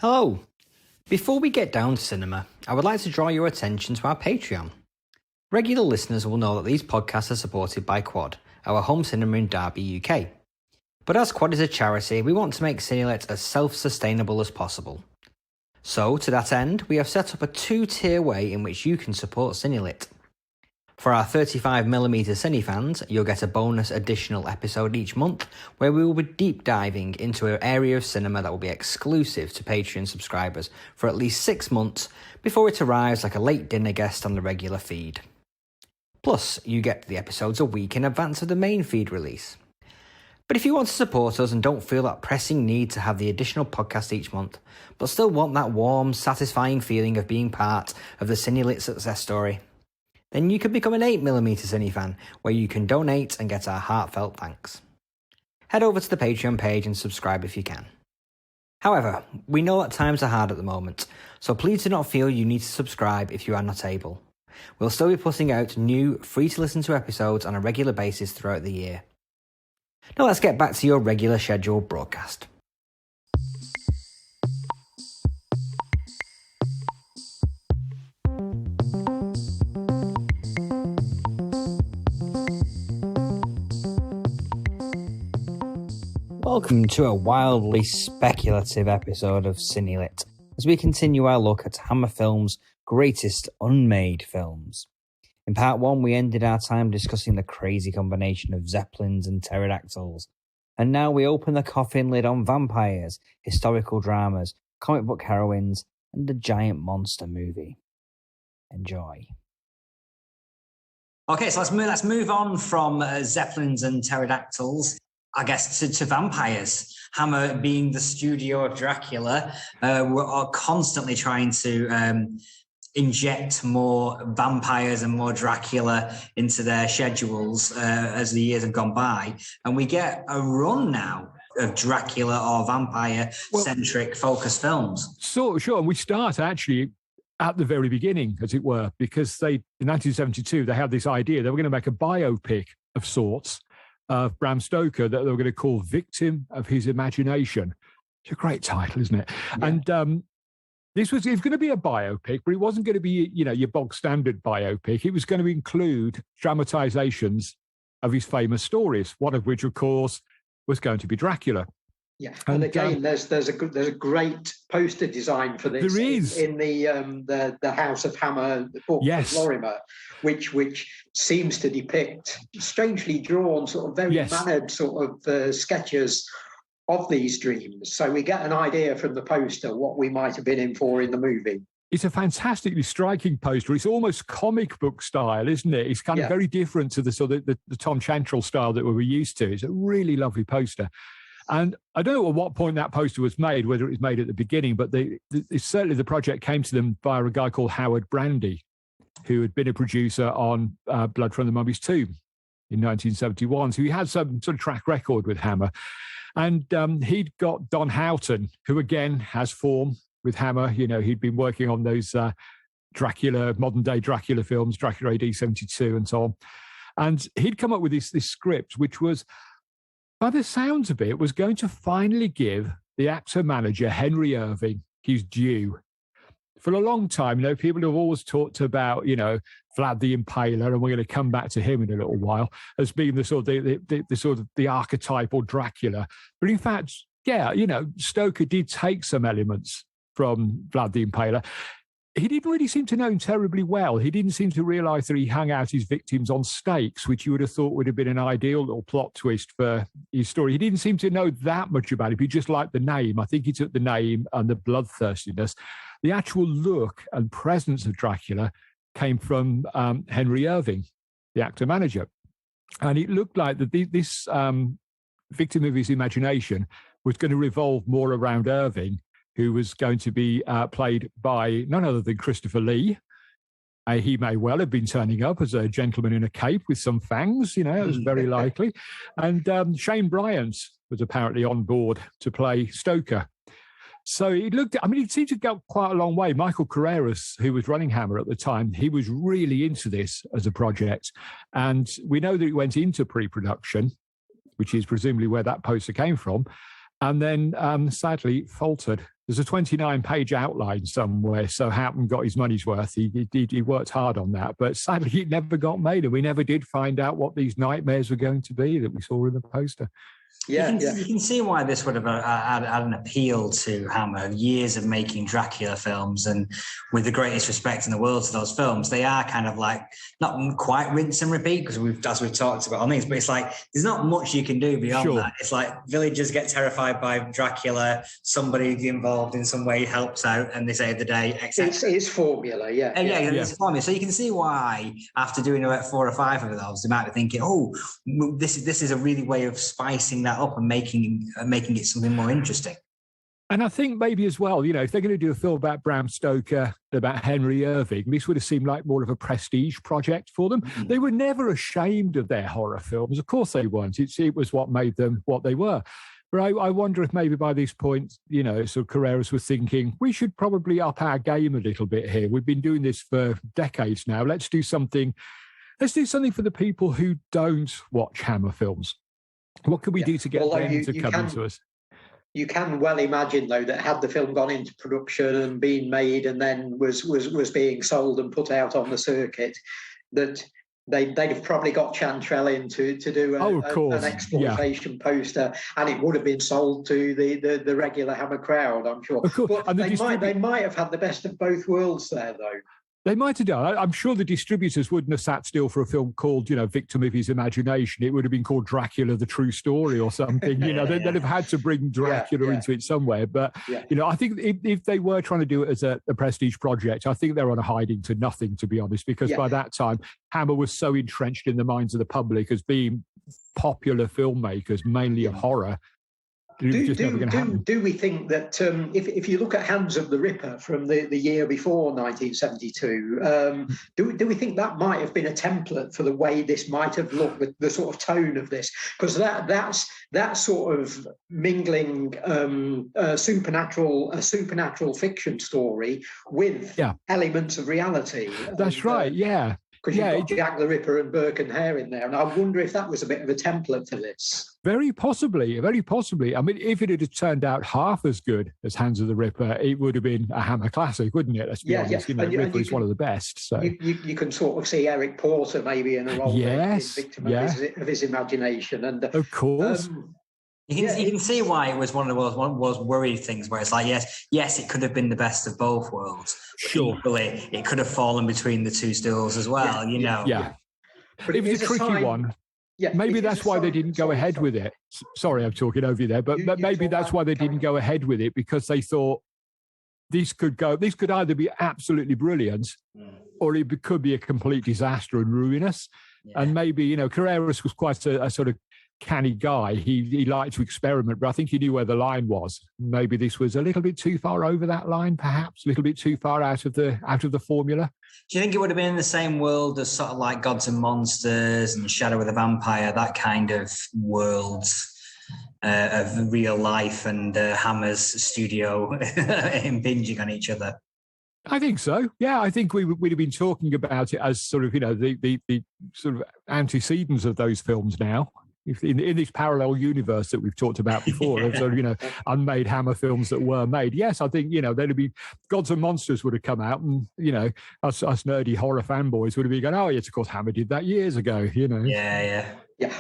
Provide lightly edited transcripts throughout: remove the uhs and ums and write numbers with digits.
Hello! Before we get down to cinema, I would like to draw your attention to our Patreon. Regular listeners will know that these podcasts are supported by Quad, our home cinema in Derby, UK. But as Quad is a charity, we want to make Cinelit as self-sustainable as possible. So, to that end, we have set up a two-tier way in which you can support Cinelit. For our 35mm Cine fans, you'll get a bonus additional episode each month where we will be deep diving into an area of cinema that will be exclusive to Patreon subscribers for at least 6 months before it arrives like a late dinner guest on the regular feed. Plus, you get the episodes a week in advance of the main feed release. But if you want to support us and don't feel that pressing need to have the additional podcast each month, but still want that warm, satisfying feeling of being part of the Cinelit success story, then you can become an 8mm Cine fan, where you can donate and get our heartfelt thanks. Head over to the Patreon page and subscribe if you can. However, we know that times are hard at the moment, so please do not feel you need to subscribe if you are not able. We'll still be putting out new, free-to-listen-to episodes on a regular basis throughout the year. Now let's get back to your regular scheduled broadcast. Welcome to a wildly speculative episode of Cinelit, as we continue our look at Hammer Films' greatest unmade films. In part 1, we ended our time discussing the crazy combination of zeppelins and pterodactyls, and now we open the coffin lid on vampires, historical dramas, comic book heroines, and a giant monster movie. Enjoy. Okay, so let's move on from zeppelins and pterodactyls, I guess, to vampires. Hammer, being the studio of Dracula, are constantly trying to inject more vampires and more Dracula into their schedules as the years have gone by. And we get a run now of Dracula or vampire-centric focus films. Sure. And we start actually at the very beginning, as it were, because in 1972, they had this idea they were going to make a biopic of sorts of Bram Stoker that they were going to call Victim of His Imagination. It's a great title, isn't it? Yeah. And it was going to be a biopic, but it wasn't going to be, your bog standard biopic. It was going to include dramatizations of his famous stories, one of which, of course, was going to be Dracula. Yeah, and again, there's a great poster design for this. There is in the House of Hammer, yes, Lorimer, which seems to depict strangely drawn, sort of very mannered sort of sketches of these dreams. So we get an idea from the poster what we might have been in for in the movie. It's a fantastically striking poster. It's almost comic book style, isn't it? It's kind of very different to the sort of the Tom Chantrell style that we were used to. It's a really lovely poster. And I don't know at what point that poster was made, whether it was made at the beginning, but certainly the project came to them via a guy called Howard Brandy, who had been a producer on Blood from the Mummy's Tomb in 1971. So he had some sort of track record with Hammer. And he'd got Don Houghton, who again has form with Hammer. He'd been working on those modern day Dracula films, Dracula AD 72 and so on. And he'd come up with this script, which was, by the sounds of it, was going to finally give the actor-manager Henry Irving his due. For a long time, people have always talked about, Vlad the Impaler, and we're going to come back to him in a little while, as being the sort of the archetypal Dracula. But in fact, Stoker did take some elements from Vlad the Impaler. He didn't really seem to know him terribly well. He didn't seem to realise that he hung out his victims on stakes, which you would have thought would have been an ideal little plot twist for his story. He didn't seem to know that much about it. He just liked the name. I think he took the name and the bloodthirstiness. The actual look and presence of Dracula came from Henry Irving, the actor-manager. And it looked like that this Victim of His Imagination was going to revolve more around Irving, who was going to be played by none other than Christopher Lee. He may well have been turning up as a gentleman in a cape with some fangs, it was very likely. And Shane Bryant was apparently on board to play Stoker. So it seemed to go quite a long way. Michael Carreras, who was running Hammer at the time, he was really into this as a project. And we know that it went into pre-production, which is presumably where that poster came from. And then, sadly, faltered. There's a 29-page outline somewhere, so Houghton got his money's worth. He worked hard on that, but sadly, it never got made, and we never did find out what these nightmares were going to be that we saw in the poster. You can see why this would have had an appeal to Hammer. Years of making Dracula films, and with the greatest respect in the world to those films, they are kind of like not quite rinse and repeat, because as we've talked about on these, but it's like there's not much you can do beyond that. It's like villagers get terrified by Dracula, somebody involved in some way helps out, and they save the day. It's formula, it's a formula. So you can see why after doing about 4 or 5 of those, they might be thinking, "Oh, this is a really way of spicing that up and making it something more interesting." And I think maybe as well, if they're going to do a film about Bram Stoker, about Henry Irving, this would have seemed like more of a prestige project for them. Mm-hmm. They were never ashamed of their horror films. Of course they weren't. It was what made them what they were. But I wonder if maybe by this point, sort of Carreras was thinking, we should probably up our game a little bit here. We've been doing this for decades now. Let's do something for the people who don't watch Hammer films. What can we do to get them to come into us? You can well imagine, though, that had the film gone into production and been made and then was being sold and put out on the circuit, that they'd have probably got Chantrell in to do an exploitation poster, and it would have been sold to the regular Hammer crowd, I'm sure. But and they might have had the best of both worlds there, though. They might have done. I'm sure the distributors wouldn't have sat still for a film called, Victim of His Imagination. It would have been called Dracula, the True Story or something. They'd have had to bring Dracula into it somewhere. But, I think if they were trying to do it as a prestige project, I think they're on a hiding to nothing, to be honest, because by that time, Hammer was so entrenched in the minds of the public as being popular filmmakers, mainly of horror. Do we think that if you look at Hands of the Ripper from the year before 1972, do we think that might have been a template for the way this might have looked, the sort of tone of this? Because that sort of mingling a supernatural fiction story with elements of reality. That's right, yeah. Because you've got Jack the Ripper and Burke and Hare in there. And I wonder if that was a bit of a template for this. Very possibly. I mean, if it had turned out half as good as Hands of the Ripper, it would have been a Hammer classic, wouldn't it? Let's be honest. Ripper is one of the best. So you can sort of see Eric Porter maybe in a role victim of his imagination. And of course. You can see why it was one of the world's worried things, where it's like, yes, it could have been the best of both worlds. Sure. Equally, it could have fallen between the two stools as well, Yeah. But it was a tricky one. Yeah, maybe that's why they didn't go ahead with it. Sorry, I'm talking over you there, but maybe that's why they didn't go ahead with it, because they thought this could either be absolutely brilliant or it could be a complete disaster and ruinous. Yeah. And maybe, Carreras was quite a sort of canny guy. He liked to experiment, but I think he knew where the line was. Maybe this was a little bit too far over that line, perhaps a little bit too far out of the formula. Do you think it would have been in the same world as sort of like Gods and Monsters and Shadow of the Vampire, that kind of worlds of real life and Hammer's studio impinging on each other? I think so. Yeah, I think we'd have been talking about it as sort of, the sort of antecedents of those films now. In this parallel universe that we've talked about before, of sort of, unmade Hammer films that were made. Yes, I think, there'd be Gods and Monsters would have come out, and, us nerdy horror fanboys would have been going, oh, yes, of course, Hammer did that years ago, Yeah,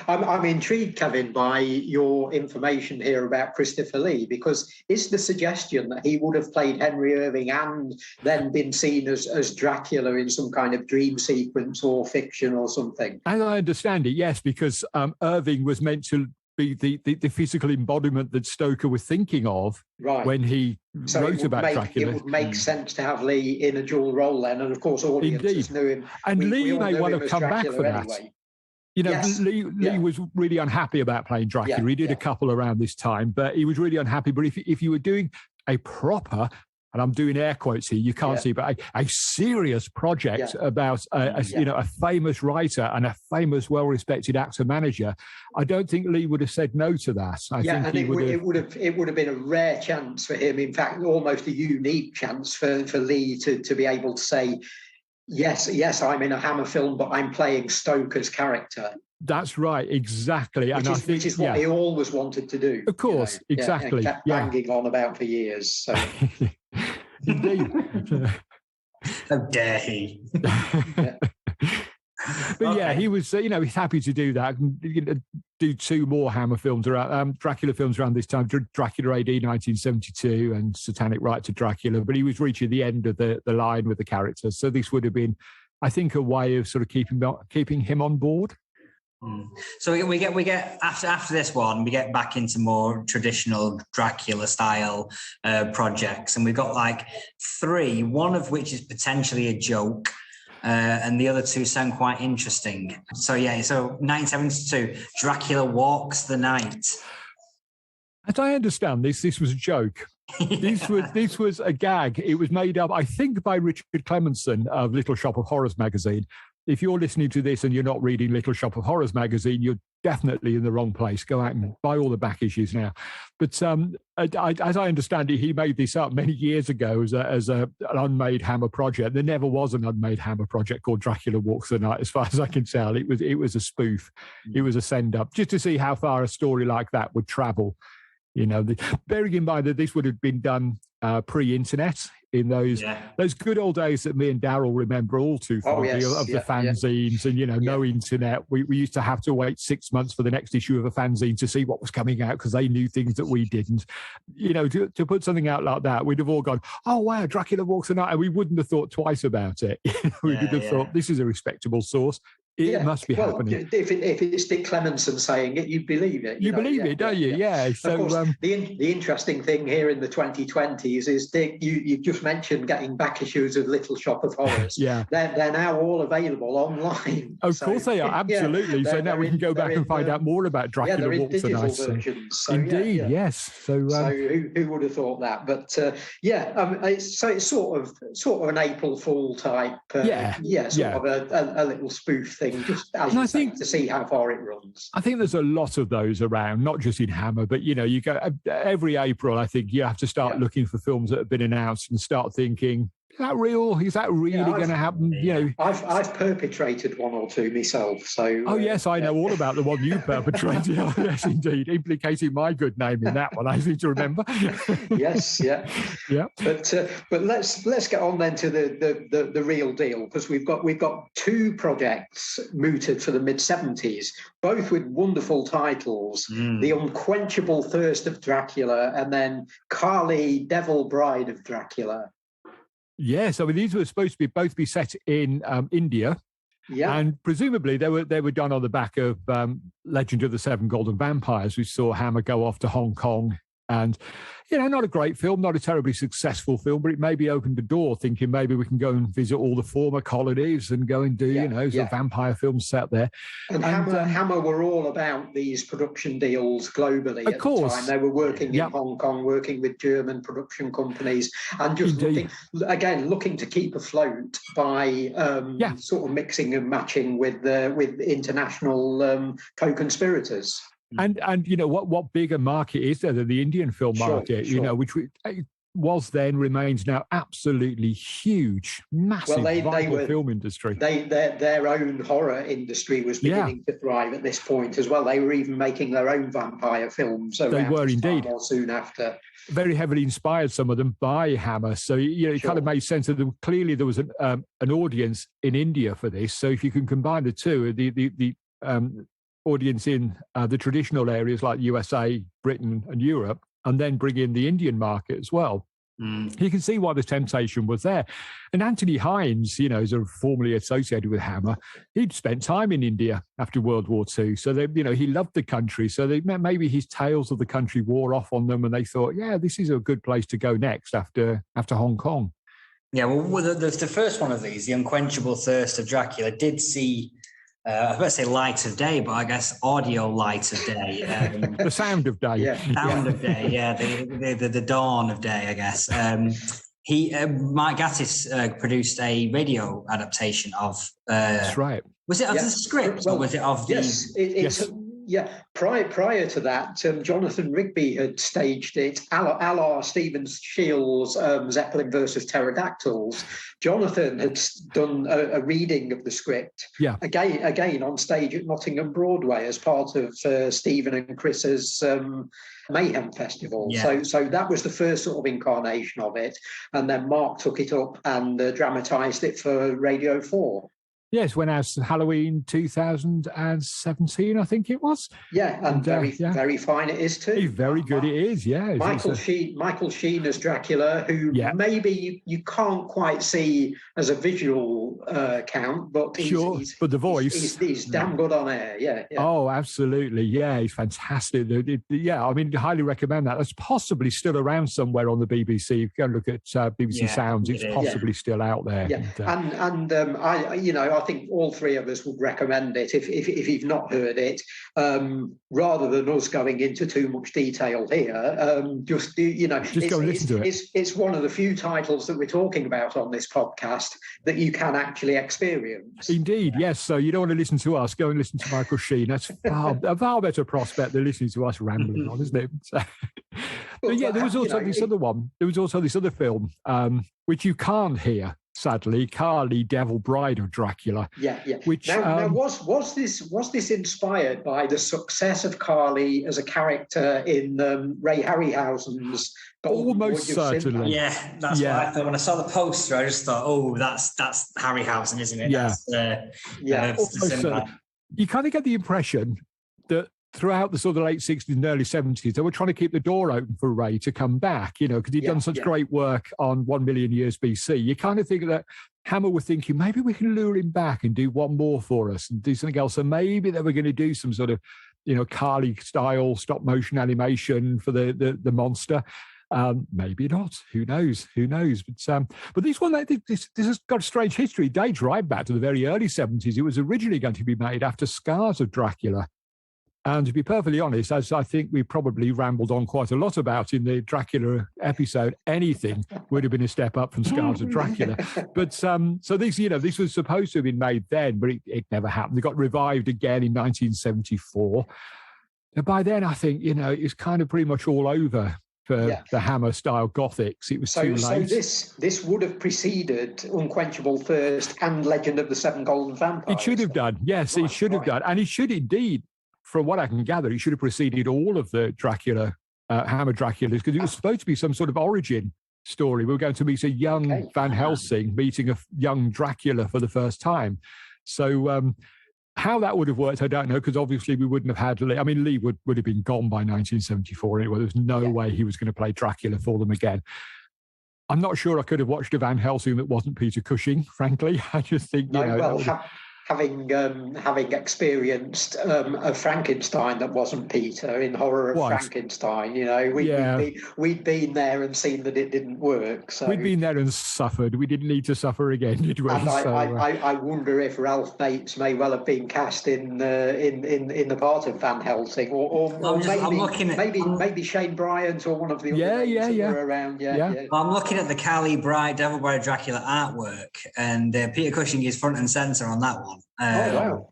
I'm intrigued, Kevin, by your information here about Christopher Lee, because is the suggestion that he would have played Henry Irving and then been seen as Dracula in some kind of dream sequence or fiction or something? As I understand it, yes, because Irving was meant to be the physical embodiment that Stoker was thinking of when he wrote about Dracula. It would make sense to have Lee in a dual role then, and of course audiences knew him. And Lee may well have come back for that. Anyway. Lee was really unhappy about playing Dracula. He did a couple around this time, but he was really unhappy. But if you were doing a proper, and I'm doing air quotes here, you can't see, but a serious project about a famous writer and a famous, well-respected actor-manager, I don't think Lee would have said no to that. I think it would have been a rare chance for him. In fact, almost a unique chance for Lee to be able to say, Yes, I'm in a Hammer film, but I'm playing Stoker's character. That's right, exactly. Which is what he always wanted to do. Of course, exactly. And kept banging on about for years. So. Indeed. How dare he? But yeah, he was, he's happy to do that. Do 2 more Hammer films around, Dracula films around this time, Dracula AD 1972 and Satanic Rite to Dracula. But he was reaching the end of the line with the character. So this would have been, I think, a way of sort of keeping him on board. So we get after this one, we get back into more traditional Dracula style projects, and we've got like 3, one of which is potentially a joke. And the other 2 sound quite interesting. So 1972, Dracula Walks the Night. As I understand this was a joke. This was a gag. It was made up, I think, by Richard Clemenson of Little Shop of Horrors magazine. If you're listening to this and you're not reading Little Shop of Horrors magazine, you're definitely in the wrong place. Go out and buy all the back issues now. But as I understand it, he made this up many years ago as an unmade Hammer project. There never was an unmade Hammer project called Dracula Walks the Night, as far as I can tell. It was a spoof. It was a send-up, just to see how far a story like that would travel. Bearing in mind that this would have been done pre-internet in those good old days that me and Daryl remember all too fondly of the fanzines and no internet. We used to have to wait 6 months for the next issue of a fanzine to see what was coming out because they knew things that we didn't. To put something out like that, we'd have all gone, "Oh wow, Dracula Walks the Night," and we wouldn't have thought twice about it. We would have thought, "This is a respectable source. It must be happening." If it's Dick Clemenson saying it, you believe it. You believe it, don't you? Yeah. So of course, the interesting thing here in the 2020s is, Dick, you just mentioned getting back issues of Little Shop of Horrors. They're now all available online. Of course they are, absolutely. So now we can go back and find out more about Dracula Walks the Night. Versions. So, indeed, yes. So who would have thought that? But it's sort of an April Fool type. Of a little spoof thing, just to see how far it runs. I think there's a lot of those around, not just in Hammer, but you go every April. I think you have to start looking for films that have been announced and start thinking, is that real? Is that really going to happen? I've perpetrated 1 or 2 myself. So yes, I know all about the one you perpetrated. Yes, indeed, implicating my good name in that one. I seem to remember. Yes, yeah. But let's get on then to the real deal, because we've got 2 projects mooted for the mid-70s, both with wonderful titles: The Unquenchable Thirst of Dracula, and then Kali, Devil Bride of Dracula. Yes, I mean, these were supposed to both be set in India. Yeah. And presumably they were done on the back of Legend of the Seven Golden Vampires. We saw Hammer go off to Hong Kong. And, not a great film, not a terribly successful film, but it maybe opened the door, thinking maybe we can go and visit all the former colonies and go and do, some vampire films set there. And Hammer were all about these production deals globally at the time. They were working in Hong Kong, working with German production companies, and just looking to keep afloat by sort of mixing and matching with international co-conspirators. And what bigger market is there than the Indian film market? Sure. Which was then, remains now absolutely huge, massive film industry. Their own horror industry was beginning to thrive at this point as well. They were even making their own vampire films. They were indeed, or soon after. Very heavily inspired, some of them, by Hammer. So it kind of made sense that clearly there was an audience in India for this. So if you can combine the two, the audience in the traditional areas like USA, Britain and Europe, and then bring in the Indian market as well. You can see why the temptation was there. And Anthony Hines, is formerly associated with Hammer. He'd spent time in India after World War II. So, he loved the country. So maybe his tales of the country wore off on them and they thought, this is a good place to go next after Hong Kong. Yeah, well, the first one of these, The Unquenchable Thirst of Dracula, did see... I was about to say light of day, but I guess audio light of day. The sound of day. Sound of day, the dawn of day, I guess. Mike Gatiss produced a radio adaptation of... That's right. Was it of the script or was it of the... Yes, Prior to that, Jonathan Rigby had staged it a la Stephen Shields' Zeppelin versus Pterodactyls. Jonathan had done a reading of the script again on stage at Nottingham Broadway as part of Stephen and Chris's Mayhem Festival. So that was the first sort of incarnation of it, and then Mark took it up and dramatised it for Radio 4. Yes, went out Halloween 2017, I think it was. Yeah, and very fine it is too. Very good it is, yeah. Michael Sheen as Dracula, who maybe you can't quite see as a visual count, but but the voice. He's damn good on air, yeah. Oh, absolutely, yeah, he's fantastic. I mean, highly recommend that. That's possibly still around somewhere on the BBC. If you go and look at BBC Sounds, it's possibly still out there. Yeah, and I think all three of us would recommend it if you've not heard it. Rather than us going into too much detail here, just go and listen to it. It's one of the few titles that we're talking about on this podcast that you can actually experience. Indeed, yes. So you don't want to listen to us, go and listen to Michael Sheen. That's a far better prospect than listening to us rambling on, isn't it? But yeah, there was also this other one. There was also this other film, which you can't hear. Sadly, Carly, Devil Bride of Dracula. Yeah. Which now was this inspired by the success of Carly as a character in Ray Harryhausen's? Almost certainly. Yeah, that's what I thought when I saw the poster. I just thought, oh, that's Harryhausen, isn't it? Yeah, you kind of get the impression that throughout the sort of late 60s and early 70s, they were trying to keep the door open for Ray to come back, because he'd done such great work on 1 Million Years BC. You kind of think that Hammer were thinking, maybe we can lure him back and do one more for us and do something else. So maybe they were going to do some sort of, Carly-style stop-motion animation for the monster. Maybe not. Who knows? But this one, this has got a strange history. It dates right back to the very early 70s. It was originally going to be made after Scars of Dracula. And to be perfectly honest, as I think we probably rambled on quite a lot about in the Dracula episode, anything would have been a step up from Scars of Dracula. But so this was supposed to have been made then, but it never happened. It got revived again in 1974. And by then, I think, it's kind of pretty much all over for the Hammer-style Gothics. It was too late. So this would have preceded Unquenchable Thirst and Legend of the Seven Golden Vampires. It should have done. Yes, it should have done. And it should indeed. From what I can gather, it should have preceded all of the Dracula, Hammer Draculas, because it was supposed to be some sort of origin story. We were going to meet a young Van Helsing meeting a young Dracula for the first time. So how that would have worked, I don't know, because obviously we wouldn't have had Lee. I mean, Lee would have been gone by 1974 anyway. There was no way he was going to play Dracula for them again. I'm not sure I could have watched a Van Helsing that wasn't Peter Cushing, frankly. I just think, having experienced a Frankenstein that wasn't Peter in Horror of Frankenstein, we'd been there and seen that it didn't work. So we'd been there and suffered. We didn't need to suffer again, did we? And I wonder if Ralph Bates may well have been cast in the part of Van Helsing, or maybe Shane Bryant or one of the other names that were around. Well, I'm looking at the Carly Bride, Devil Bride Dracula artwork, and Peter Cushing is front and centre on that one. Wow.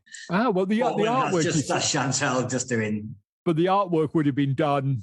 Well, the artwork that's Chantal just doing. But the artwork would have been done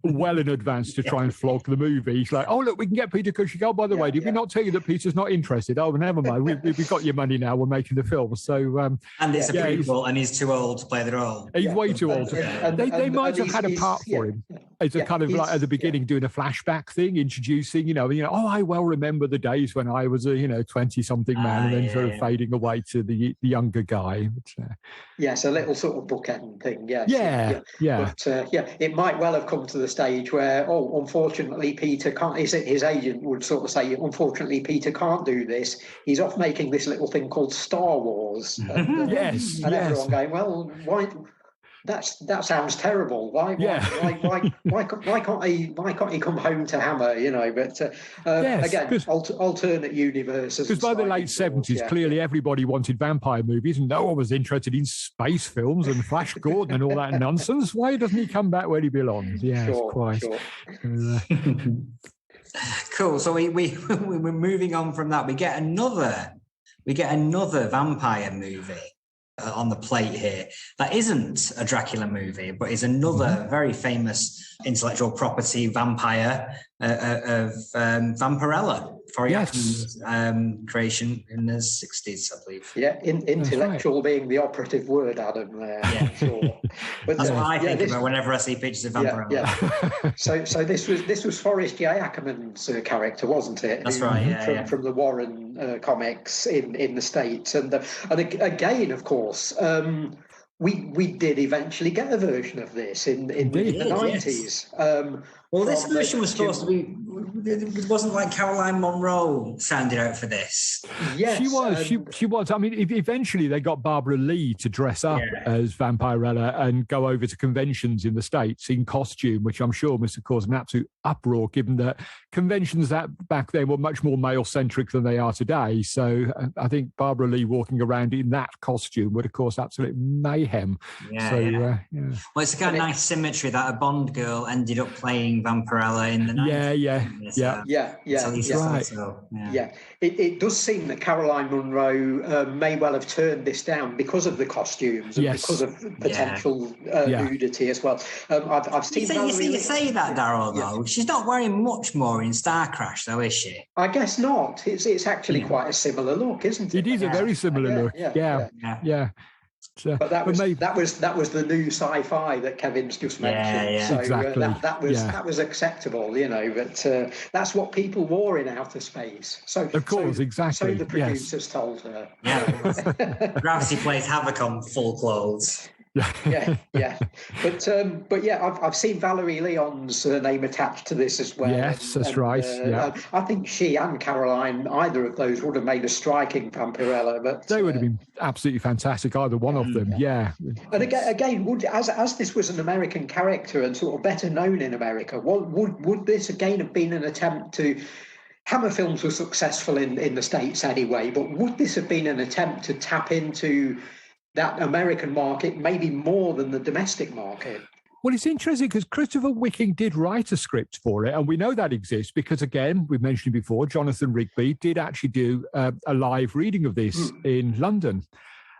well in advance to try and flog the movie. It's like, oh, look, we can get Peter Cushing. Oh, by the way, did we not tell you that Peter's not interested? Oh, never mind. We've got your money now. We're making the film. So, and it's a prequel, and he's too old to play the role. He's way too old. They might have had a part for him. It's a kind of like at the beginning doing a flashback thing, introducing, oh, I well remember the days when I was a 20-something man, and then sort of fading away to the younger guy. But, yes, a little sort of bookend thing. Yeah. But it might well have come to the stage where, unfortunately, Peter can't. His agent would sort of say, unfortunately, Peter can't do this. He's off making this little thing called Star Wars. And everyone going, well, why? That sounds terrible. Why can't he come home to Hammer? But again, alternate universes. Because by the late 70s, clearly everybody wanted vampire movies, and no one was interested in space films and Flash Gordon and all that nonsense. Why doesn't he come back where he belongs? Yeah, quite. Sure. Cool. So we're moving on from that. We get another vampire movie. on the plate here that isn't a Dracula movie, but is another very famous intellectual property vampire of Vampirella, Foriakin's creation in the 60s, I believe. Yeah, intellectual being the operative word, Adam. Yeah, sure. But that's what I think about whenever I see pictures of Vampirella. Yeah. So this was Forrest J. Ackerman's character, wasn't it? That's right. From the Warren comics in the States, and again, of course. We did eventually get a version of this in the 90s. Well, this version was supposed to be. It wasn't like Caroline Munro sounded out for this. Yes, she was. I mean, eventually they got Barbara Lee to dress up as Vampirella and go over to conventions in the States in costume, which I'm sure must have caused an absolute uproar, given that conventions that back then were much more male-centric than they are today. So I think Barbara Lee walking around in that costume would have caused absolute mayhem. Well, it's a kind of nice symmetry that a Bond girl ended up playing Vampirella in the 90s. It does seem that Caroline Munro may well have turned this down because of the costumes and because of potential nudity as well. I've seen. You say that, Darryl, though. She's not wearing much more in Star Crash, though, is she? I guess not. It's actually quite a similar look, isn't it? It is a very similar look. Yeah. But that was the new sci-fi that Kevin's just mentioned. So exactly. That was acceptable, But that's what people wore in outer space. So of course, exactly. So the producers told her. Gravity plays havoc on full clothes. But I've seen Valerie Leon's name attached to this as well. Yes, that's right. I think she and Caroline, either of those, would have made a striking Vampirella. But they would have been absolutely fantastic, either one of them. And again, as this was an American character and sort of better known in America, would this again have been an attempt to? Hammer films were successful in the States anyway, but would this have been an attempt to tap into that American market maybe more than the domestic market? Well, it's interesting because Christopher Wicking did write a script for it, and we know that exists because, again, we've mentioned before, Jonathan Rigby did actually do a live reading of this in London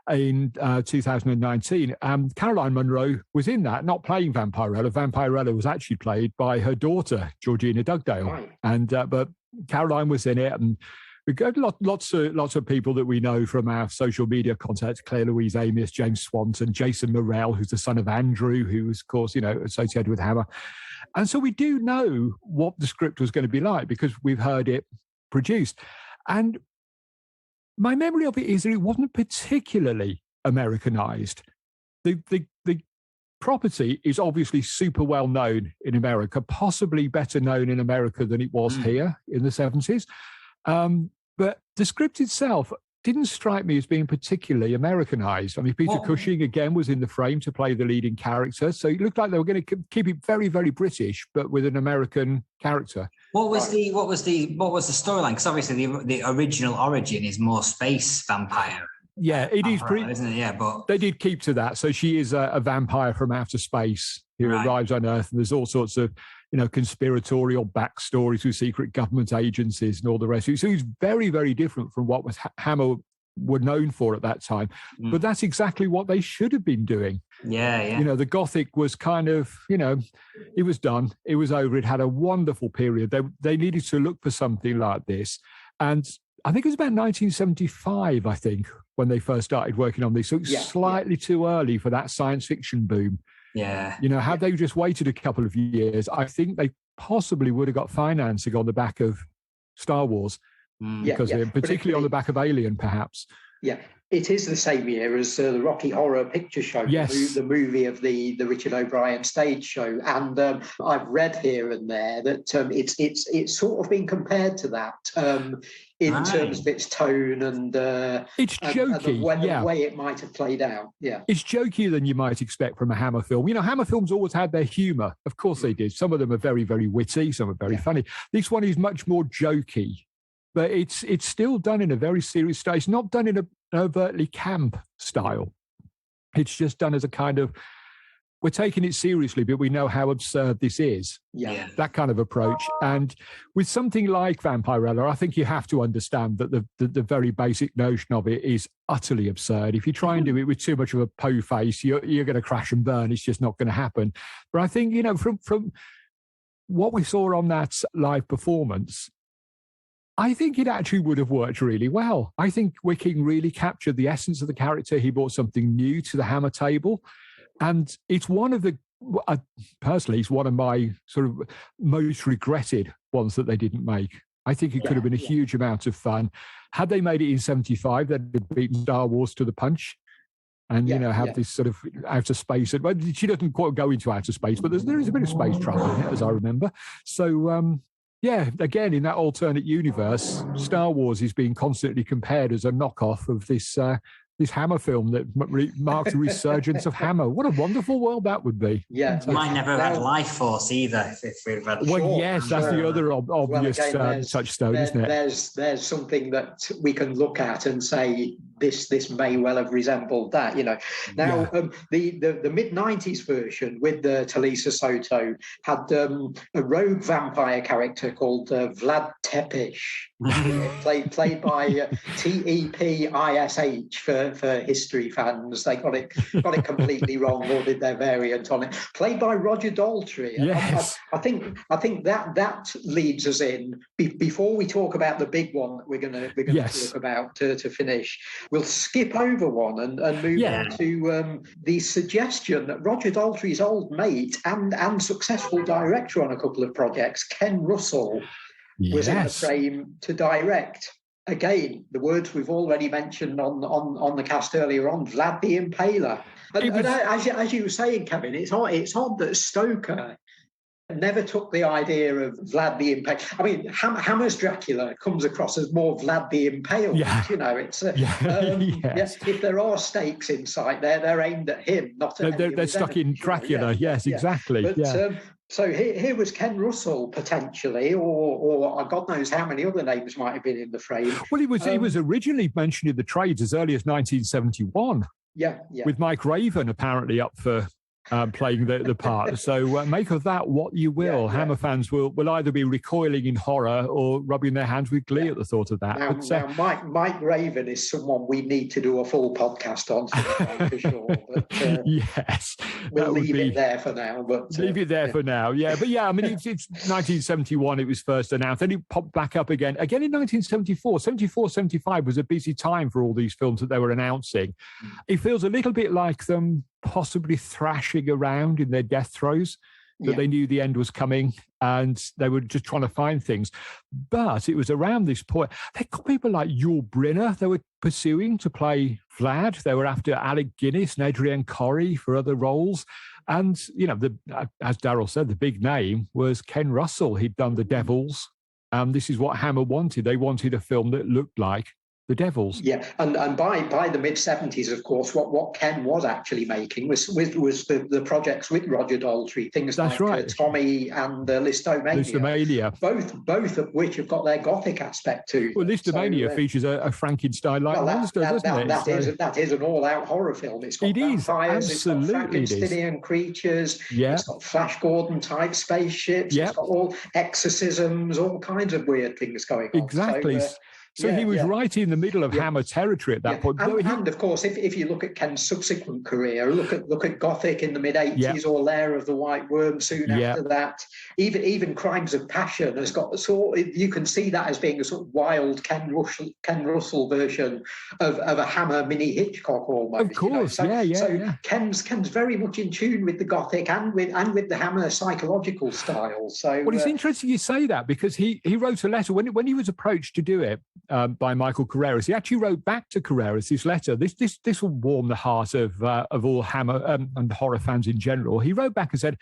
in 2019. Caroline Munro was in that, not playing Vampirella. Vampirella was actually played by her daughter, Georgina Dugdale. Right. And but Caroline was in it, and we've got lots of people that we know from our social media contacts: Claire Louise Amos, James Swanson, Jason Morrell, who's the son of Andrew, who was, of course, associated with Hammer. And so we do know what the script was going to be like because we've heard it produced. And my memory of it is that it wasn't particularly Americanized. The property is obviously super well known in America, possibly better known in America than it was here in the 70s. But the script itself didn't strike me as being particularly Americanized. I mean, Peter Cushing, again, was in the frame to play the leading character. So it looked like they were going to keep it very, very British, but with an American character. What was the storyline? Because obviously the original origin is more space vampire. Yeah, it is pretty, isn't it? Yeah, but they did keep to that. So she is a vampire from outer space who arrives on Earth, and there's all sorts of conspiratorial backstories with secret government agencies and all the rest. So it's very, very different from what was Hammer were known for at that time. But that's exactly what they should have been doing. Yeah. The Gothic was kind of, it was done. It was over. It had a wonderful period. They needed to look for something like this. And I think it was about 1975, I think, when they first started working on this. So it's slightly too early for that science fiction boom. Yeah. Had they just waited a couple of years, I think they possibly would have got financing on the back of Star Wars, particularly on the back of Alien, perhaps. Yeah, it is the same year as the Rocky Horror Picture Show, the movie of the Richard O'Brien stage show. And I've read here and there that it's sort of been compared to that in terms of its tone and it's jokey, the way it might have played out. Yeah, it's jokier than you might expect from a Hammer film. Hammer films always had their humour. Of course they did. Some of them are very, very witty. Some are very funny. This one is much more jokey. But it's still done in a very serious style. It's not done in an overtly camp style. It's just done as a kind of we're taking it seriously, but we know how absurd this is. Yeah. That kind of approach. And with something like Vampirella, I think you have to understand that the very basic notion of it is utterly absurd. If you try and do it with too much of a po face, you're going to crash and burn. It's just not going to happen. But I think, from what we saw on that live performance, I think it actually would have worked really well. I think Wicking really captured the essence of the character. He brought something new to the Hammer table. And it's personally, it's one of my sort of most regretted ones that they didn't make. I think it could have been a huge amount of fun. Had they made it in 75, they'd have beaten Star Wars to the punch. And, have this sort of outer space. Well, she doesn't quite go into outer space, but there is a bit of space travel in it, as I remember. So, again, in that alternate universe, Star Wars is being constantly compared as a knockoff of this Hammer film that marks the resurgence of Hammer. What a wonderful world that would be. Yeah. You might never have had Life Force either if we'd had. Well, yes, that's the other obvious touchstone, isn't it? There's something that we can look at and say this may well have resembled that. Now the mid-90s version with the Talisa Soto had a rogue vampire character called Vlad Tepes, played by Tepish for history fans. They got it completely wrong, or did their variant on it. Played by Roger Daltrey. Yes. I think that leads us in before we talk about the big one that we're going to talk about to finish. We'll skip over one and move on to the suggestion that Roger Daltrey's old mate and successful director on a couple of projects, Ken Russell, was in the frame to direct. Again, the words we've already mentioned on the cast earlier on, Vlad the Impaler. And as you were saying, Kevin, it's odd that Stoker never took the idea of Vlad the Impaler. I mean, Hammer's Dracula comes across as more Vlad the Impaler. It's if there are stakes in sight, they're aimed at him, not at they're stuck in Dracula. Yes, exactly. But, so here was Ken Russell potentially, or God knows how many other names might have been in the frame. Well, he was originally mentioned in the trades as early as 1971. With Mike Raven apparently up for playing the part. So make of that what you will. Hammer fans will either be recoiling in horror or rubbing their hands with glee at the thought of that. Now Mike Raven is someone we need to do a full podcast on for sure. But, yes, we'll leave it there for now. But leave it there for now. Yeah, but I mean, it's 1971. It was first announced. Then it popped back up again in 1974. 74, 75 was a busy time for all these films that they were announcing. It feels a little bit like them possibly thrashing around in their death throes, that they knew the end was coming and they were just trying to find things. But it was around this point, they got people like Yul Brynner they were pursuing to play Vlad. They were after Alec Guinness and Adrienne Corrie for other roles. And, as Darryl said, the big name was Ken Russell. He'd done The Devils. This is what Hammer wanted. They wanted a film that looked like The Devils. Yeah, and by the mid-70s, of course, what Ken was actually making was the projects with Roger Daltrey, things like Tommy and Listomania. Both of which have got their Gothic aspect too. Well, Listomania features a Frankenstein-like monster, doesn't it? That is an all-out horror film. It's got vampires, it's got Frankensteinian creatures, it's got Flash Gordon-type spaceships, it's got all exorcisms, all kinds of weird things going on. Exactly. So he was right in the middle of Hammer territory at that point. And of course, if you look at Ken's subsequent career, look at Gothic in the mid-80s or Lair of the White Worm soon after that. Even Crimes of Passion has got you can see that as being a sort of wild Ken Russell version of a Hammer mini Hitchcock almost. Of course, So Ken's very much in tune with the Gothic and with the Hammer psychological style. So it's interesting you say that, because he wrote a letter when he was approached to do it by Michael Carreras. He actually wrote back to Carreras this letter. This will warm the heart of all Hammer and horror fans in general. He wrote back and said,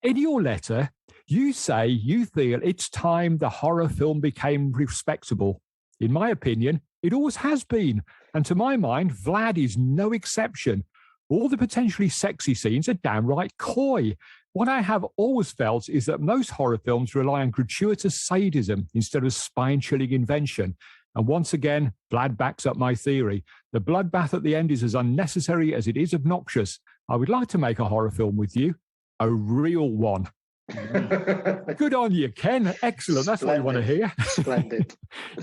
in your letter, you say you feel it's time the horror film became respectable. In my opinion, it always has been. And to my mind, Vlad is no exception. All the potentially sexy scenes are downright coy. What I have always felt is that most horror films rely on gratuitous sadism instead of spine-chilling invention. And once again, Vlad backs up my theory. The bloodbath at the end is as unnecessary as it is obnoxious. I would like to make a horror film with you, a real one. Good on you, Ken. Excellent. That's what we want to hear. Splendid.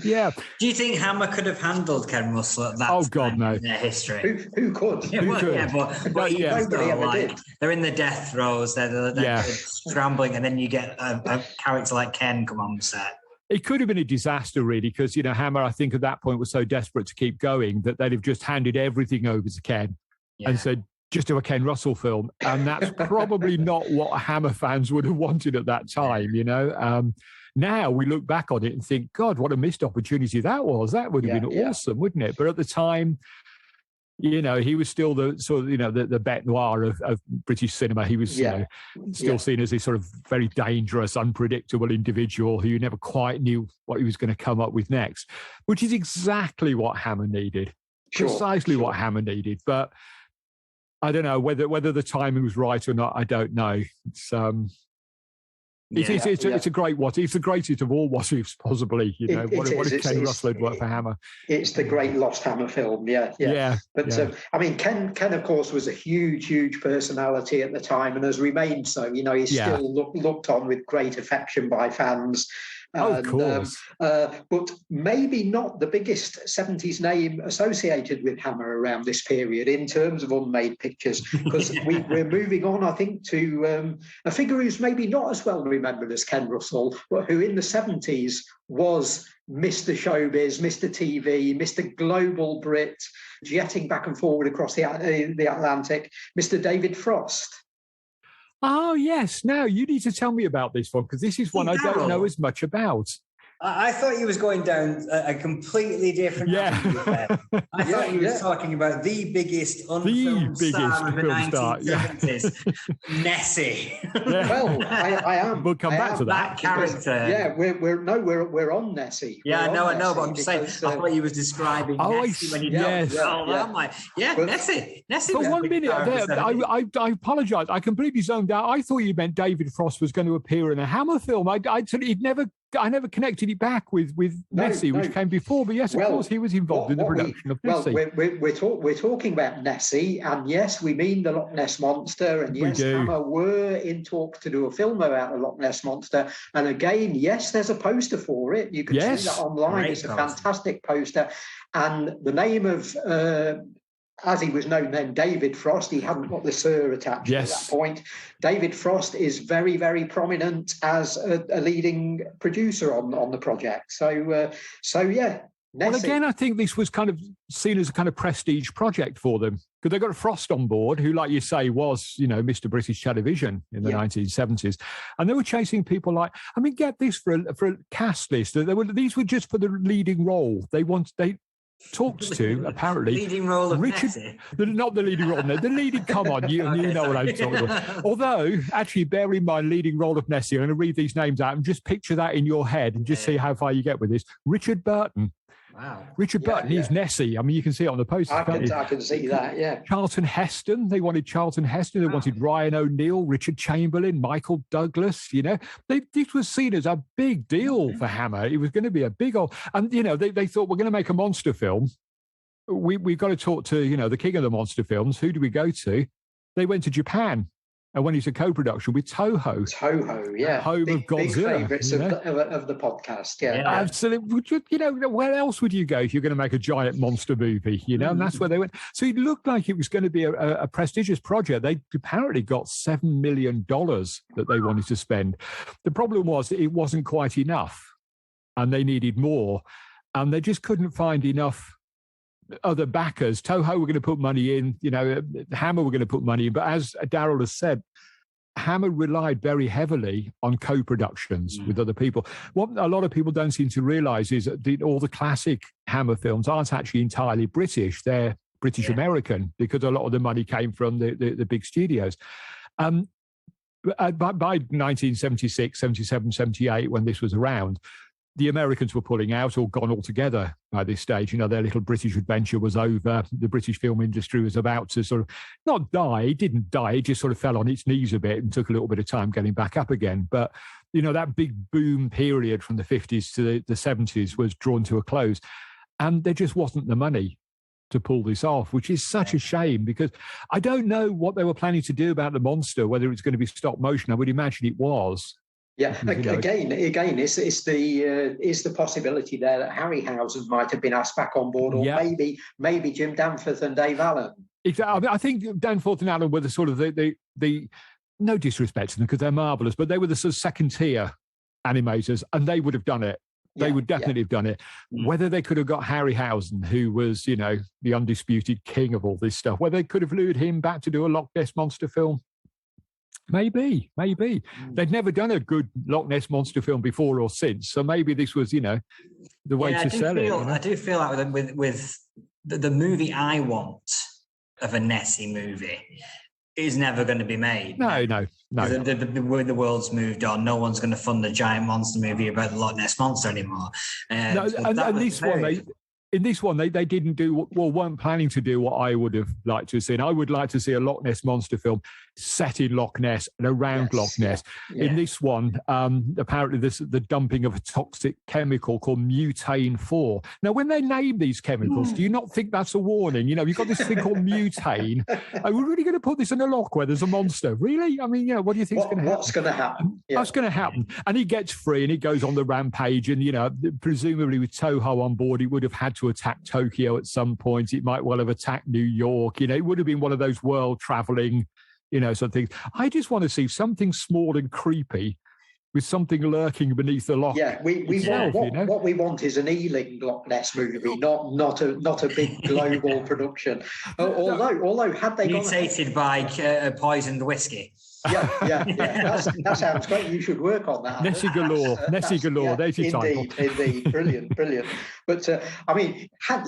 Yeah. Do you think Hammer could have handled Ken Russell at that time in their history? Who could? Yeah, but Nobody ever did. They're in the death throes. They're scrambling, and then you get a character like Ken come on set. It could have been a disaster, really, because, Hammer, I think at that point was so desperate to keep going that they'd have just handed everything over to Ken and said, just do a Ken Russell film. And that's probably not what Hammer fans would have wanted at that time, Now we look back on it and think, God, what a missed opportunity that was. That would have been awesome, wouldn't it? But at the time, he was still the sort of, the bête noir of British cinema. He was, still seen as a sort of very dangerous, unpredictable individual who you never quite knew what he was going to come up with next, which is exactly what Hammer needed. Precisely what Hammer needed. But I don't know whether the timing was right or not. I don't know. It's a great what. It's the greatest of all what ifs, possibly. What if Ken Russell had worked for Hammer? It's the great lost Hammer film. Yeah. But Ken, of course, was a huge personality at the time, and has remained so. He's still looked on with great affection by fans. Of course. But maybe not the biggest 70s name associated with Hammer around this period in terms of unmade pictures, because we're moving on, I think, to a figure who's maybe not as well remembered as Ken Russell, but who in the 70s was Mr. Showbiz, Mr. TV, Mr. Global Brit, jetting back and forward across the Atlantic, Mr. David Frost. Oh, yes. Now, you need to tell me about this one, because this is one I don't know as much about. I thought he was going down a completely different avenue. I thought he was talking about the biggest unfilmed star of the 1970s, Nessie. Well, I am. We'll come back to that character. We're on Nessie. I know, but I'm just saying. I thought he was describing Nessie when you I'm like, Nessie. For 1 minute, I apologise. I completely zoned out. I thought you meant David Frost was going to appear in a Hammer film. I never connected it back with Nessie, which came before. But yes, of course, he was involved in the production of Nessie. We're talking about Nessie, and yes, we mean the Loch Ness Monster, and yes, Hammer were in talks to do a film about the Loch Ness Monster. And again, yes, there's a poster for it. You can see that online. It's a fantastic poster, and the name of as he was known then, David Frost. He hadn't got the Sir attached at that point. David Frost is very, very prominent as a leading producer on the project. So yeah. Nessie. Well, again, I think this was kind of seen as a kind of prestige project for them, because they got Frost on board, who, like you say, was, Mr. British Television in the 1970s. And they were chasing people like, get this for a cast list. These were just for the leading role. They talked to, apparently, leading role of Richard, not the leading role, the leading, come on, you know what I'm talking about. Although, actually, bear in mind, leading role of Nessie, I'm going to read these names out and just picture that in your head and just see how far you get with this. Richard Burton. Wow. Richard Burton is Nessie. You can see it on the poster. I can see that, yeah. Charlton Heston. They wanted Charlton Heston. They wanted Ryan O'Neill, Richard Chamberlain, Michael Douglas. This was seen as a big deal for Hammer. It was going to be a big old... And, they thought, we're going to make a monster film. We've got to talk to, the king of the monster films. Who do we go to? They went to Japan. And when it's a co-production with Toho. Toho, yeah. Home of Godzilla. Big favourites of the podcast, yeah. Absolutely. Where else would you go if you're going to make a giant monster movie, And that's where they went. So it looked like it was going to be a prestigious project. They apparently got $7 million that they wanted to spend. The problem was that it wasn't quite enough, and they needed more. And they just couldn't find enough other backers. Toho were going to put money in, Hammer were going to put money in. But as Daryl has said, Hammer relied very heavily on co-productions with other people. What a lot of people don't seem to realise is that all the classic Hammer films aren't actually entirely British. They're British-American, because a lot of the money came from the big studios. By 1976, 77, 78, when this was around, the Americans were pulling out or gone altogether by this stage. Their little British adventure was over. The British film industry was about to sort of not die. It didn't die. It just sort of fell on its knees a bit and took a little bit of time getting back up again. But, that big boom period from the 50s to the 70s was drawn to a close. And there just wasn't the money. to pull this off, which is such a shame, because I don't know what they were planning to do about the monster, whether it's going to be stop motion. I would imagine it was. Yeah, again, it's the possibility there that Harryhausen might have been asked back on board, or maybe Jim Danforth and Dave Allen. Exactly. I think Danforth and Allen were the sort of the no disrespect to them because they're marvelous, but they were the sort of second tier animators, and they would have done it. They would definitely have done it. Whether they could have got Harryhausen, who was, the undisputed king of all this stuff, whether they could have lured him back to do a Loch Ness Monster film. Maybe. They'd never done a good Loch Ness Monster film before or since. So maybe this was, the way to sell it. I do feel like with the movie I want of a Nessie movie is never going to be made. No. The world's moved on. No one's going to fund a giant monster movie about the Loch Ness Monster anymore. In this one, they didn't weren't planning to do what I would have liked to have seen. I would like to see a Loch Ness Monster film set in Loch Ness and around Loch Ness. Yeah. In this one, apparently the dumping of a toxic chemical called Mutane 4. Now, when they name these chemicals, do you not think that's a warning? You've got this thing called mutane. Are we really going to put this in a loch where there's a monster? Really? I mean, what do you think is going to happen? What's going to happen? Yeah. What's going to happen? And he gets free and he goes on the rampage. And, presumably with Toho on board, he would have had to attack Tokyo at some point. It might well have attacked New York. It would have been one of those world traveling, sort of things. I just want to see something small and creepy with something lurking beneath the loch. Yeah, what we want is an Ealing Loch Ness movie, not a big global production. Although had they mutated by poisoned whiskey. Yeah. That sounds great. You should work on that. Nessie galore. There's your title. Indeed. Brilliant. But had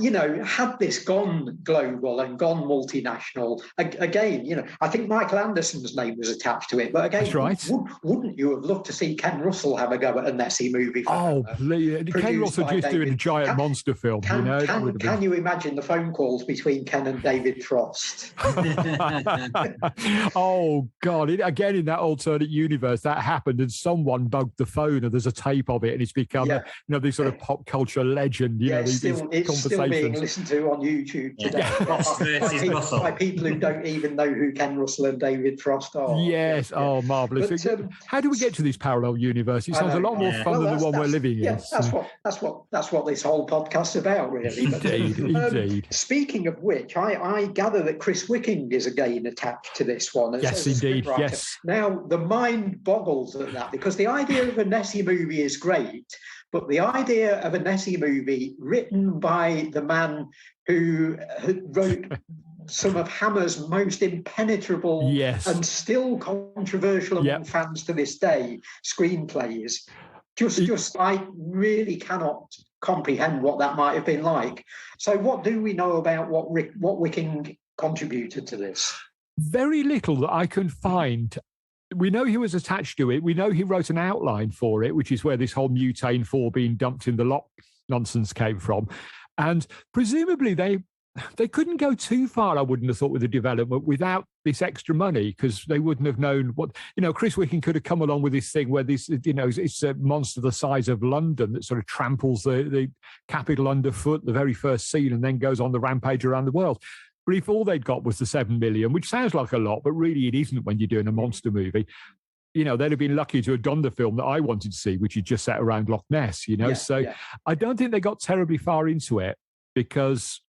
this gone global and gone multinational, again, I think Michael Anderson's name was attached to it. But again, that's right. Wouldn't you have loved to see Ken Russell have a go at a Nessie movie? Please. Ken Russell just doing a giant monster film. Can you imagine the phone calls between Ken and David Frost? Oh, God. Again, in that alternate universe, that happened and someone bugged the phone and there's a tape of it and it's become, this sort of pop culture legend. It's still being listened to on YouTube today by people who don't even know who Ken Russell and David Frost are. Yes, marvellous. But, how do we get to this parallel universe? It sounds a lot more fun than the one we're living in. Yes, that's what this whole podcast's about, really. Indeed. Speaking of which, I gather that Chris Wicking is again attached to this one. Yes, indeed. Yes. Now, the mind boggles at that, because the idea of a Nessie movie is great, but the idea of a Nessie movie written by the man who wrote some of Hammer's most impenetrable and still controversial among fans to this day screenplays, I really cannot comprehend what that might have been like. So what do we know about what Wicking contributed to this? Very little that I can find. We know he was attached to it. We know he wrote an outline for it, which is where this whole Mutane 4 being dumped in the loch nonsense came from. And presumably they couldn't go too far, I wouldn't have thought, with the development without this extra money, because they wouldn't have known what, Chris Wicking could have come along with this thing where this, it's a monster the size of London that sort of tramples the capital underfoot, the very first scene, and then goes on the rampage around the world. But if all they'd got was the 7 million, which sounds like a lot, but really it isn't when you're doing a monster movie, they'd have been lucky to have done the film that I wanted to see, which is just set around Loch Ness, I don't think they got terribly far into it because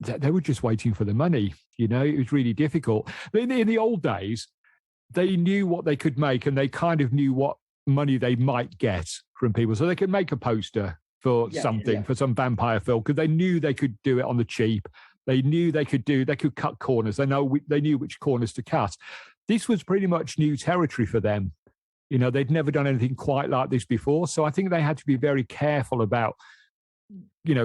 they were just waiting for the money. It was really difficult. In the old days, they knew what they could make and they kind of knew what money they might get from people. So they could make a poster for for some vampire film, because they knew they could do it on the cheap. They knew they could cut corners. They knew which corners to cut. This was pretty much new territory for them. They'd never done anything quite like this before. So I think they had to be very careful about,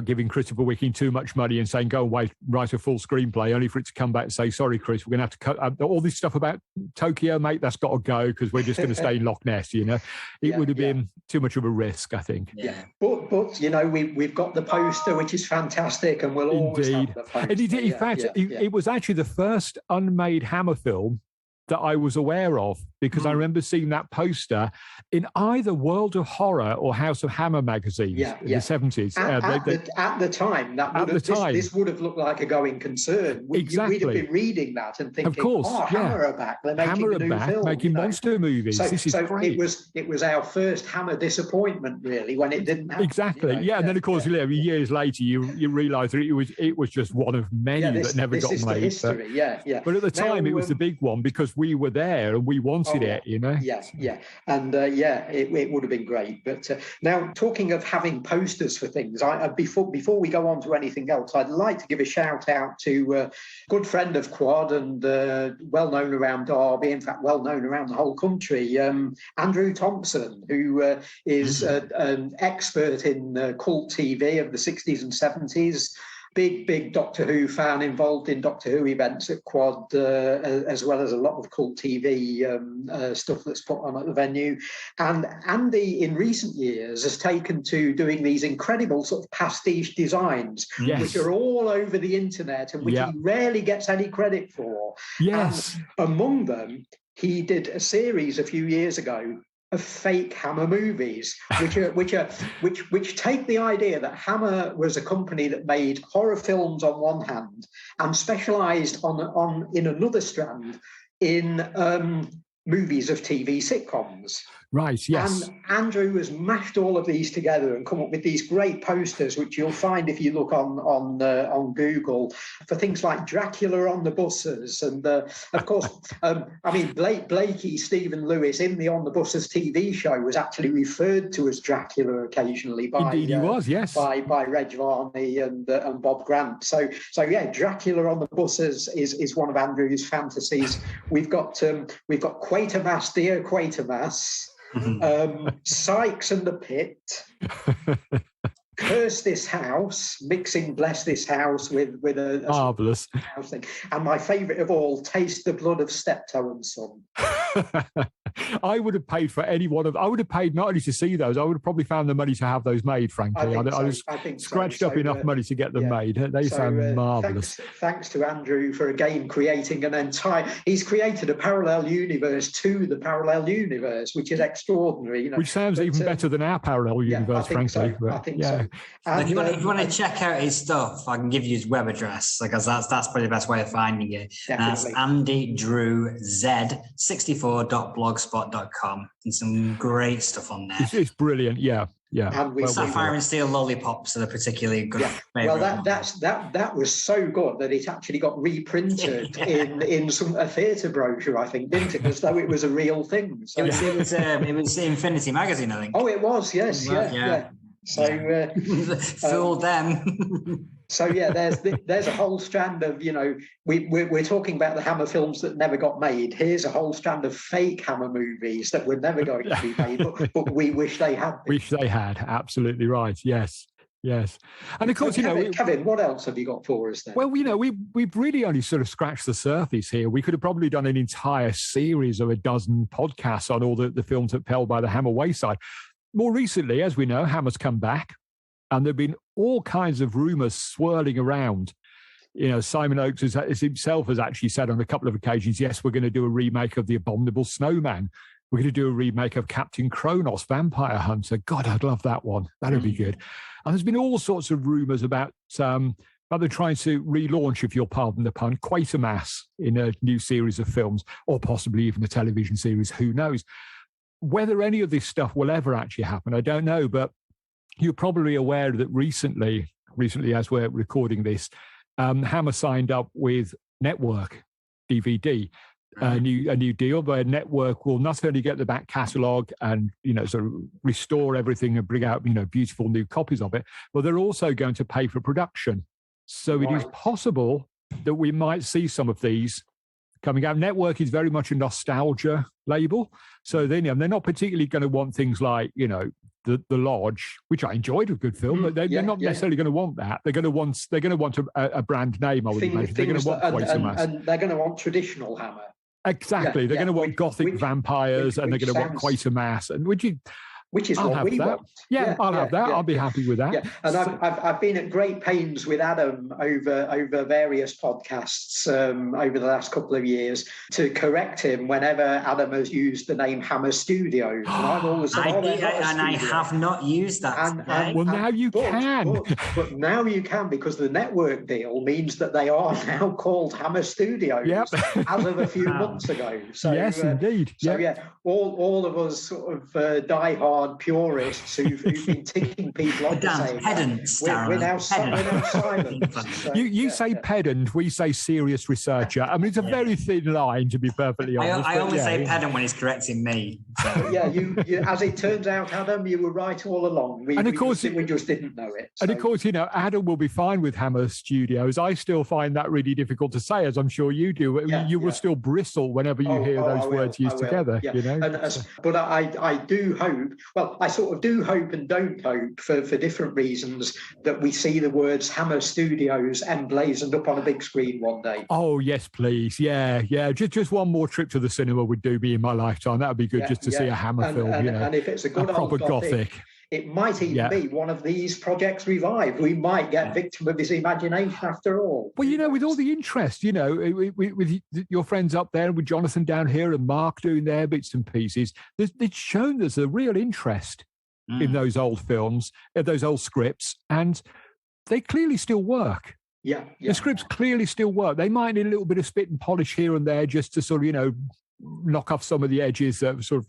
giving Christopher Wicking too much money and saying, go and write a full screenplay, only for it to come back and say, sorry, Chris, we're going to have to cut all this stuff about Tokyo, mate. That's got to go because we're just going to stay in Loch Ness. It would have been too much of a risk, I think. Yeah, but we've got the poster, which is fantastic, and we'll always have the poster. In fact, it was actually the first unmade Hammer film that I was aware of, because I remember seeing that poster in either World of Horror or House of Hammer magazines in the 70s. At the time, this would have looked like a going concern. Exactly. We'd have been reading that and thinking, of course, Hammer are back. They're making a new film. Making monster movies. This is great. It was our first Hammer disappointment, really, when it didn't happen. Exactly. And then, of course, years later, you realise that it was just one of many that never got made. History. But at the time, it was the big one because we were there and we wanted it, and it would have been great. But now, talking of having posters for things, before we go on to anything else, I'd like to give a shout out to a good friend of Quad and well known around Derby, in fact well known around the whole country, Andrew Thompson, who is an expert in cult TV of the 60s and 70s. Big Doctor Who fan, involved in Doctor Who events at Quad, as well as a lot of cult TV stuff that's put on at the venue. And Andy, in recent years, has taken to doing these incredible sort of pastiche designs, which are all over the internet and which he rarely gets any credit for. Yes. And among them, he did a series a few years ago of fake Hammer movies, which take the idea that Hammer was a company that made horror films on one hand and specialised in another strand in movies of TV sitcoms. Right, yes. And Andrew has mashed all of these together and come up with these great posters, which you'll find if you look on Google, for things like Dracula on the buses. And of course, Blakey, Stephen Lewis in the On the Buses TV show was actually referred to as Dracula occasionally by Indeed he was, yes. by Reg Varney and Bob Grant. So Dracula on the buses is one of Andrew's fantasies. We've got Quatermass, Dear Quatermass. Sykes and the Pit, Curse This House, mixing Bless This House with a marvellous house thing. And my favourite of all, Taste the Blood of Steptoe and Son. I would have paid for any one of. I would have paid not only to see those. I would have probably found the money to have those made. Frankly, I scratched up enough money to get them made. They sound marvelous. Thanks to Andrew for again creating an entire. He's created a parallel universe to the parallel universe, which is extraordinary. Which sounds even better than our parallel universe, frankly. I think so. And if you want to check out his stuff, I can give you his web address because that's probably the best way of finding it. That's Andy Drew Z 64.blogspot.com, and some great stuff on there. It's brilliant, yeah. And Sapphire and Steel lollipops are particularly good. Well, that was so good that it actually got reprinted in a theatre brochure, I think, didn't it? As though it was a real thing. So. It was Infinity Magazine, I think. Oh, it was, yes, yeah. So fooled them. So there's a whole strand of, we're talking about the Hammer films that never got made. Here's a whole strand of fake Hammer movies that were never going to be made, but we wish they had been. Wish they had, absolutely right. Yes. And of course, Kevin, what else have you got for us then? Well, we've really only sort of scratched the surface here. We could have probably done an entire series of a dozen podcasts on all the films that fell by the Hammer wayside. More recently, as we know, Hammer's come back, and there have been all kinds of rumours swirling around. Simon Oakes himself has actually said on a couple of occasions, yes, we're going to do a remake of The Abominable Snowman. We're going to do a remake of Captain Kronos, Vampire Hunter. God, I'd love that one. That'd be good. And there's been all sorts of rumours about they're trying to relaunch, if you'll pardon the pun, Quatermass in a new series of films, or possibly even a television series. Who knows? Whether any of this stuff will ever actually happen, I don't know. But you're probably aware that recently as we're recording this, Hammer signed up with Network DVD, a new deal where Network will not only get the back catalogue and sort of restore everything and bring out beautiful new copies of it, but they're also going to pay for production. So it is possible that we might see some of these coming out. Network is very much a nostalgia label, so they're not particularly going to want things like the Lodge, which I enjoyed, a good film, but they're not necessarily going to want that. They're going to want a brand name. I would imagine they're going to want Quatermass, and they're going to want traditional Hammer. Exactly, they're going to want gothic vampires, and they're going to want Quatermass, and which is what we want. Yeah, I'll have that. I'll be happy with that. Yeah, and I've been at great pains with Adam over various podcasts over the last couple of years to correct him whenever Adam has used the name Hammer Studios. And I've always said, I have not used that. Now you can. But now you can, because the network deal means that they are now called Hammer Studios as of a few months ago. So, yes, indeed. So all of us sort of diehard purists who've been ticking people off saying pedants, we're now silent. So, you say pedant, we say serious researcher. I mean, it's a very thin line, to be perfectly honest. I only say pedant when he's correcting me. So. Yeah, you, as it turns out, Adam, you were right all along. We just didn't know it. So. And of course, Adam will be fine with Hammer Studios. I still find that really difficult to say, as I'm sure you do. You will still bristle whenever you hear those words used together. But I do hope. Well, I sort of do hope and don't hope for different reasons that we see the words Hammer Studios emblazoned up on a big screen one day. Oh yes, please, yeah. Just one more trip to the cinema would do me in my lifetime. That would be good, just to see a Hammer film. And if it's a good proper Gothic. It might even be one of these projects revived. We might get victim of his imagination after all. Well, with all the interest, with your friends up there, with Jonathan down here and Mark doing their bits and pieces, it's shown there's a real interest in those old films, those old scripts, and they clearly still work. Yeah. The scripts clearly still work. They might need a little bit of spit and polish here and there just to sort of, knock off some of the edges that sort of...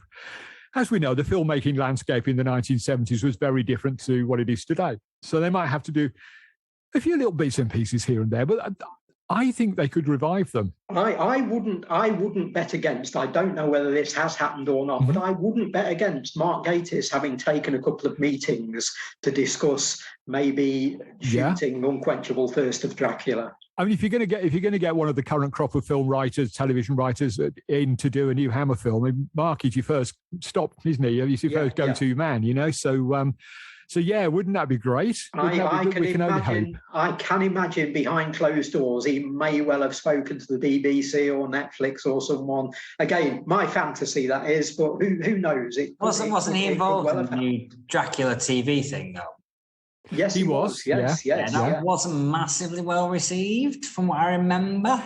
As we know, the filmmaking landscape in the 1970s was very different to what it is today. So they might have to do a few little bits and pieces here and there, but I think they could revive them. I wouldn't bet against, I don't know whether this has happened or not, but I wouldn't bet against Mark Gatiss having taken a couple of meetings to discuss maybe shooting Unquenchable Thirst of Dracula. I mean, if you're going to get one of the current crop of film writers, television writers in to do a new Hammer film, I mean, Mark is your first stop, isn't he? He's your first go-to man, So yeah, wouldn't that be great? I can imagine behind closed doors he may well have spoken to the BBC or Netflix or someone. Again, my fantasy that is, but who knows? Wasn't he involved in the Dracula TV thing though? Yes, he was. Yes. That wasn't massively well received, from what I remember.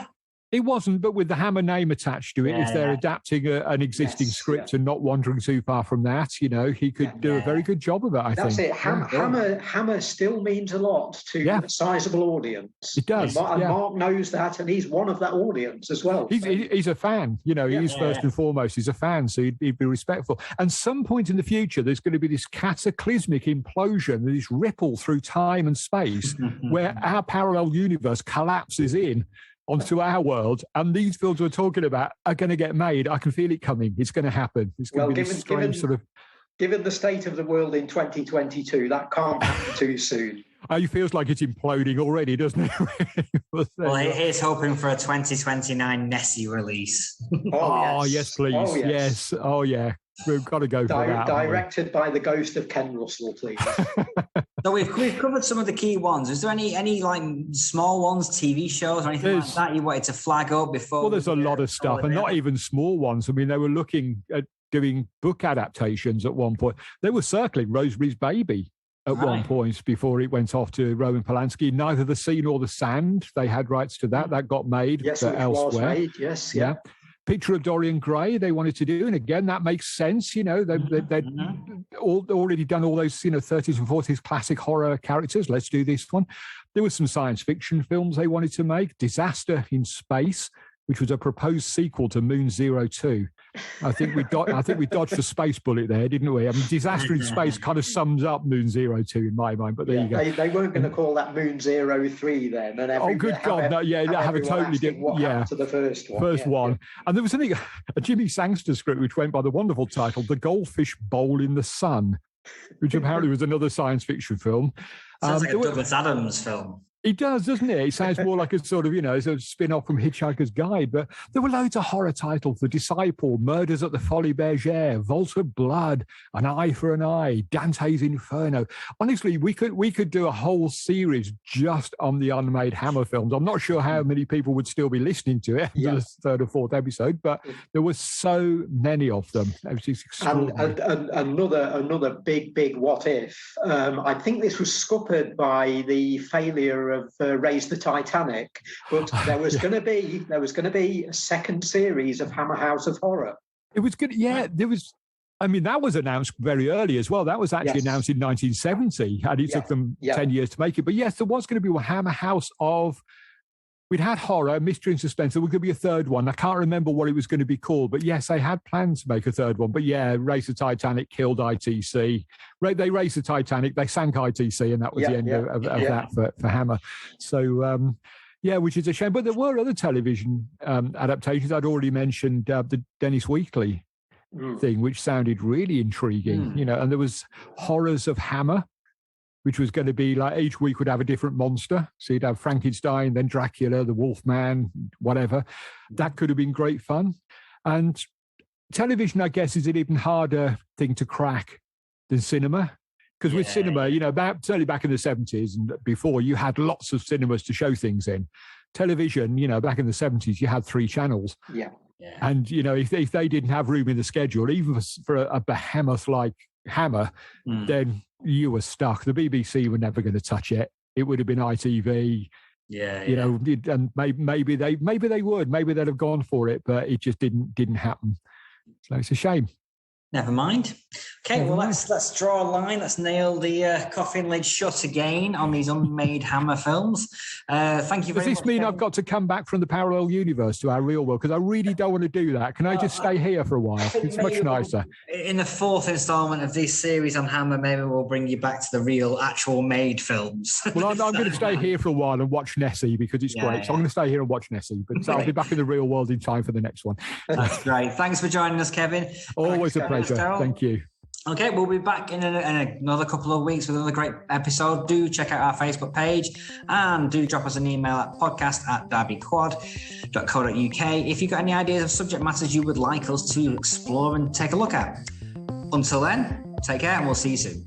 It wasn't, but with the Hammer name attached to it, if they're adapting an existing script and not wandering too far from that, he could do a very good job of it, I think. That's it. Hammer still means a lot to a sizable audience. It does. And Mark knows that, and he's one of that audience as well. He's a fan. He's first and foremost, he's a fan, so he'd be respectful. And some point in the future, there's going to be this cataclysmic implosion, this ripple through time and space, where our parallel universe collapses in onto our world, and these films we're talking about are going to get made. I can feel it coming. It's going to happen. It's going to be this strange sort of... Given the state of the world in 2022, that can't happen too soon. It feels like it's imploding already, doesn't it? Well, here's hoping for a 2029 Nessie release. Yes, please. Oh, yes. Oh, yeah. We've got to go for that. Directed by the ghost of Ken Russell, please. So we've covered some of the key ones. Is there any like small ones, TV shows or anything like that you wanted to flag up before? Well, there's a lot of stuff, and not even small ones. I mean, they were looking at doing book adaptations at one point. They were circling Rosemary's Baby at one point before it went off to Roman Polanski. Neither The Sea nor the Sand, they had rights to that. That got made elsewhere. Was made. Yes, yeah. Picture of Dorian Gray they wanted to do, and again that makes sense. They'd already done all those 30s and 40s classic horror characters. Let's do this one. There was some science fiction films they wanted to make. Disaster in Space, which was a proposed sequel to Moon 02. I think we dodged a space bullet there, didn't we? I mean, Disaster in Space kind of sums up Moon 02 in my mind, but there you go. They weren't going to call that Moon 03 then. And have a totally different. To the first one. First one. And there was a Jimmy Sangster script which went by the wonderful title, The Goldfish Bowl in the Sun, which apparently was another science fiction film. Sounds like a Douglas Adams film. It does, doesn't it? It sounds more like a sort of, sort of spin-off from Hitchhiker's Guide. But there were loads of horror titles: The Disciple, Murders at the Folies Bergère, Vault of Blood, An Eye for an Eye, Dante's Inferno. Honestly, we could do a whole series just on the Unmade Hammer films. I'm not sure how many people would still be listening to it after the third or fourth episode, but there were so many of them. It was just extraordinary. And another big what if. I think this was scuppered by the failure of Raise the Titanic, but there was going to be a second series of Hammer House of Horror. It was good. Yeah, there was. I mean, that was announced very early as well. That was actually announced in 1970, and it took them 10 years to make it. But yes, there was going to be a Hammer House of. We'd had horror, mystery and suspense. There was going to be a third one. I can't remember what it was going to be called, but yes, they had plans to make a third one. But yeah, Race the Titanic killed ITC. They raced the Titanic, they sank ITC, and that was the end of that for Hammer. So, which is a shame. But there were other television adaptations. I'd already mentioned the Dennis Weekly thing, which sounded really intriguing, and there was Horrors of Hammer, which was going to be like each week would have a different monster. So you'd have Frankenstein, then Dracula, the Wolfman, whatever. That could have been great fun. And television, I guess, is an even harder thing to crack than cinema. Because with cinema, certainly back in the 70s and before, you had lots of cinemas to show things in. Television, back in the 70s, you had 3 channels. Yeah. And, if they didn't have room in the schedule, even for a behemoth like Hammer, then you were stuck. The BBC were never going to touch it. It would have been ITV. And maybe they would. Maybe they'd have gone for it, but it just didn't happen. So it's a shame. Never mind. Okay, let's draw a line. Let's nail the coffin lid shut again on these Unmade Hammer films. Thank you very much. Does this mean I've got to come back from the parallel universe to our real world? Because I really don't want to do that. Can I just stay here for a while? It's much nicer. In the 4th installment of this series on Hammer, maybe we'll bring you back to the real, actual made films. Well, I'm going to stay here for a while and watch Nessie because it's great. So I'm going to stay here and watch Nessie. But I'll be back in the real world in time for the next one. That's great. Thanks for joining us, Kevin. Always a pleasure. Thank you. Okay, we'll be back in another couple of weeks with another great episode. Do check out our Facebook page and do drop us an email at podcast@derbyquad.co.uk if you've got any ideas of subject matters you would like us to explore and take a look at. Until then, take care and we'll see you soon.